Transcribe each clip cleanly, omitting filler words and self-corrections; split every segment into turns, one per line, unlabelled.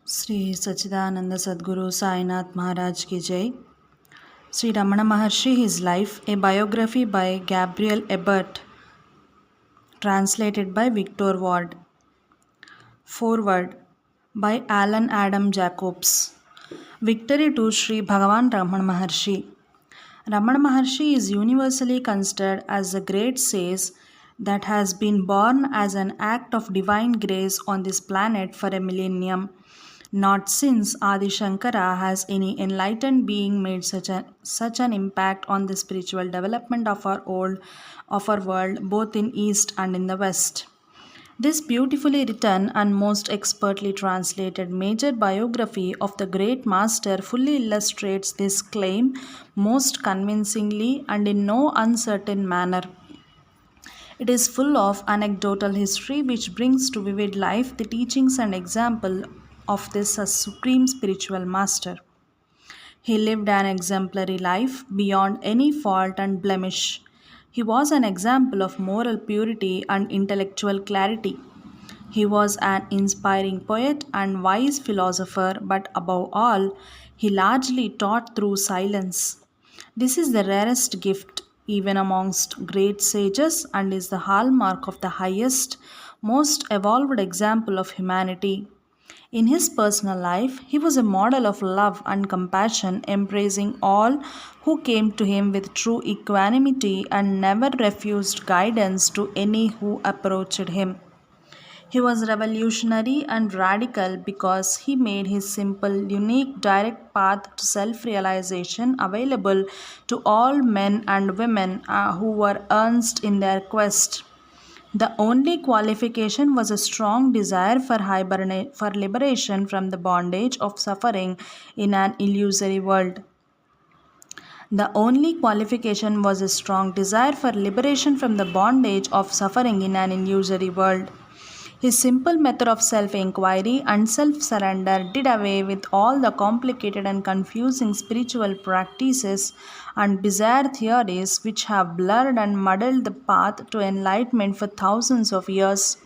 Sri Sachidananda Sadguru Sainath Maharaj ki Jai. Sri Ramana Maharshi, His Life, a biography by Gabriel Ebert, translated by Victor Ward. Foreword by Alan Adam Jacobs. Victory to Sri Bhagavan Ramana Maharshi. Ramana Maharshi is universally considered as the great sage that has been born as an act of divine grace on this planet for a millennium. Not since Adi Shankara has any enlightened being made such an impact on the spiritual development of our world, both in East and in the West. This beautifully written and most expertly translated major biography of the great master fully illustrates this claim most convincingly and in no uncertain manner. It is full of anecdotal history which brings to vivid life the teachings and example of this supreme spiritual master. He lived an exemplary life beyond any fault and blemish. He was an example of moral purity and intellectual clarity. He was an inspiring poet and wise philosopher, but above all, he largely taught through silence. This is the rarest gift, even amongst great sages, and is the hallmark of the highest, most evolved example of humanity. In his personal life, he was a model of love and compassion, embracing all who came to him with true equanimity and never refused guidance to any who approached him. He was revolutionary and radical because he made his simple, unique, direct path to self realization available to all men and women who were earnest in their quest. The only qualification was a strong desire for liberation from the bondage of suffering in an illusory world. The only qualification was a strong desire for liberation from the bondage of suffering in an illusory world. His simple method of self inquiry and self surrender did away with all the complicated and confusing spiritual practices and bizarre theories which have blurred and muddled the path to enlightenment for thousands of years.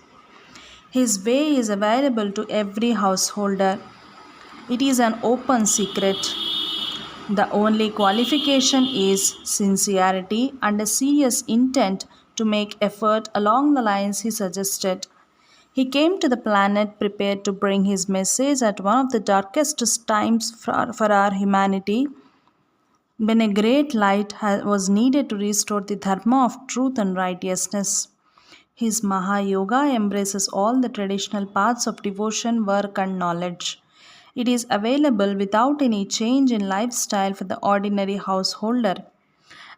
His way is available to every householder. It is an open secret. The only qualification is sincerity and a serious intent to make effort along the lines he suggested. He came to the planet prepared to bring his message at one of the darkest times for our humanity, when a great light was needed to restore the dharma of truth and righteousness. His Mahayoga embraces all the traditional paths of devotion, work, and knowledge. It is available without any change in lifestyle for the ordinary householder.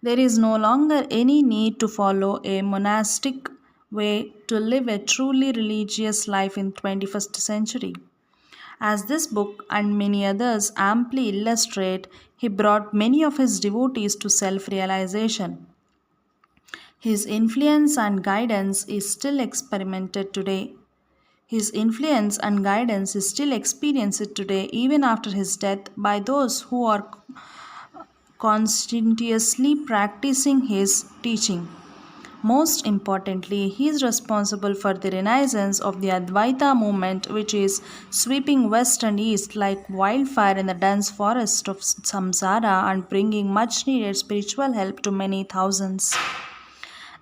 There is no longer any need to follow a monastic way to live a truly religious life in 21st century. As this book and many others amply illustrate, he brought many of his devotees to self-realization. His influence and guidance is still experimented today. His influence and guidance is still experienced today even after his death by those who are conscientiously practicing his teaching. Most importantly, he is responsible for the renaissance of the Advaita movement, which is sweeping west and east like wildfire in the dense forest of samsara and bringing much needed spiritual help to many thousands.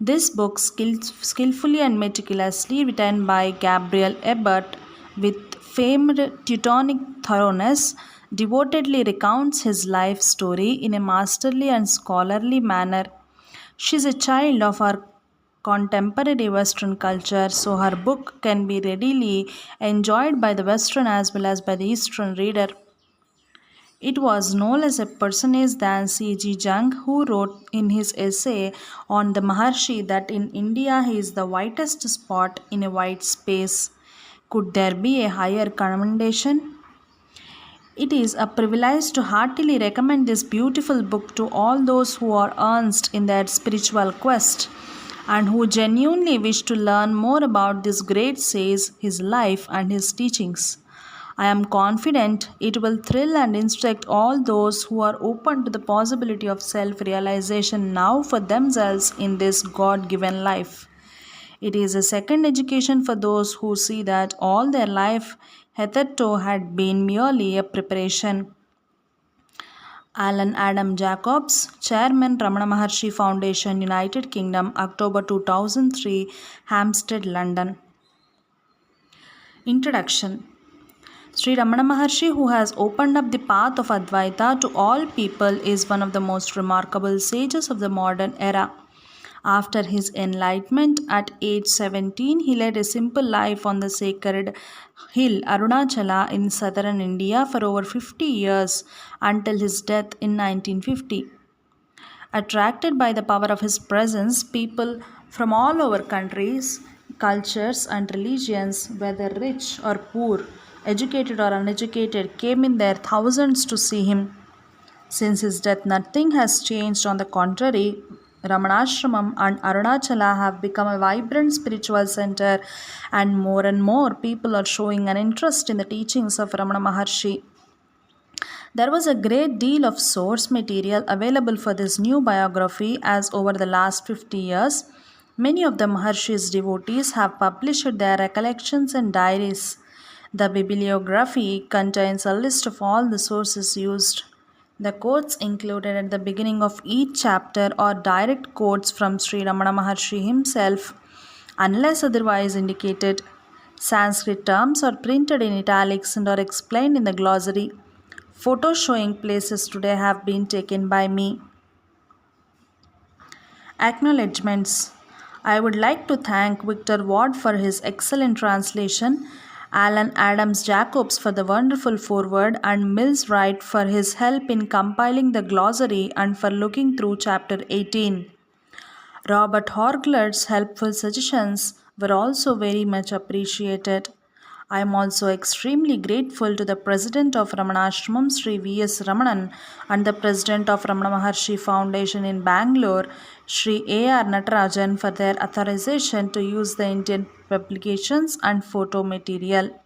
This book, skillfully and meticulously written by Gabriel Ebert with famed Teutonic thoroughness, devotedly recounts his life story in a masterly and scholarly manner. She is a child of our contemporary Western culture, so her book can be readily enjoyed by the Western as well as by the Eastern reader. It was no less a personage than C.G. Jung who wrote in his essay on the Maharshi that in India he is the whitest spot in a white space. Could there be a higher commendation? It is a privilege to heartily recommend this beautiful book to all those who are earnest in their spiritual quest and who genuinely wish to learn more about this great sage, his life, and his teachings. I am confident it will thrill and instruct all those who are open to the possibility of self realization now for themselves in this God given life. It is a second education for those who see that all their life hitherto had been merely a preparation. Alan Adam Jacobs, Chairman, Ramana Maharshi Foundation, United Kingdom, October 2003, Hampstead, London. Introduction. Sri Ramana Maharshi, who has opened up the path of Advaita to all people, is one of the most remarkable sages of the modern era. After his enlightenment at age 17, he led a simple life on the sacred hill Arunachala in southern India for over 50 years until his death in 1950. Attracted by the power of his presence, people from all over countries, cultures, and religions, whether rich or poor, educated or uneducated, came in their thousands to see him. Since his death, nothing has changed. On the contrary, Ramanashramam and Arunachala have become a vibrant spiritual center, and more people are showing an interest in the teachings of Ramana Maharshi. There was a great deal of source material available for this new biography, as over the last 50 years, many of the Maharshi's devotees have published their recollections and diaries. The bibliography contains a list of all the sources used. The quotes included at the beginning of each chapter are direct quotes from Sri Ramana Maharshi himself, unless otherwise indicated. Sanskrit terms are printed in italics and are explained in the glossary. Photos showing places today have been taken by me. Acknowledgements. I would like to thank Victor Ward for his excellent translation, Alan Adams Jacobs for the wonderful foreword, and Mills Wright for his help in compiling the glossary and for looking through chapter 18. Robert Horgler's helpful suggestions were also very much appreciated. I am also extremely grateful to the President of Ramanashramam, Sri V.S. Ramanan, and the President of Ramana Maharshi Foundation in Bangalore, Sri A.R. Natarajan, for their authorization to use the Indian publications and photo material.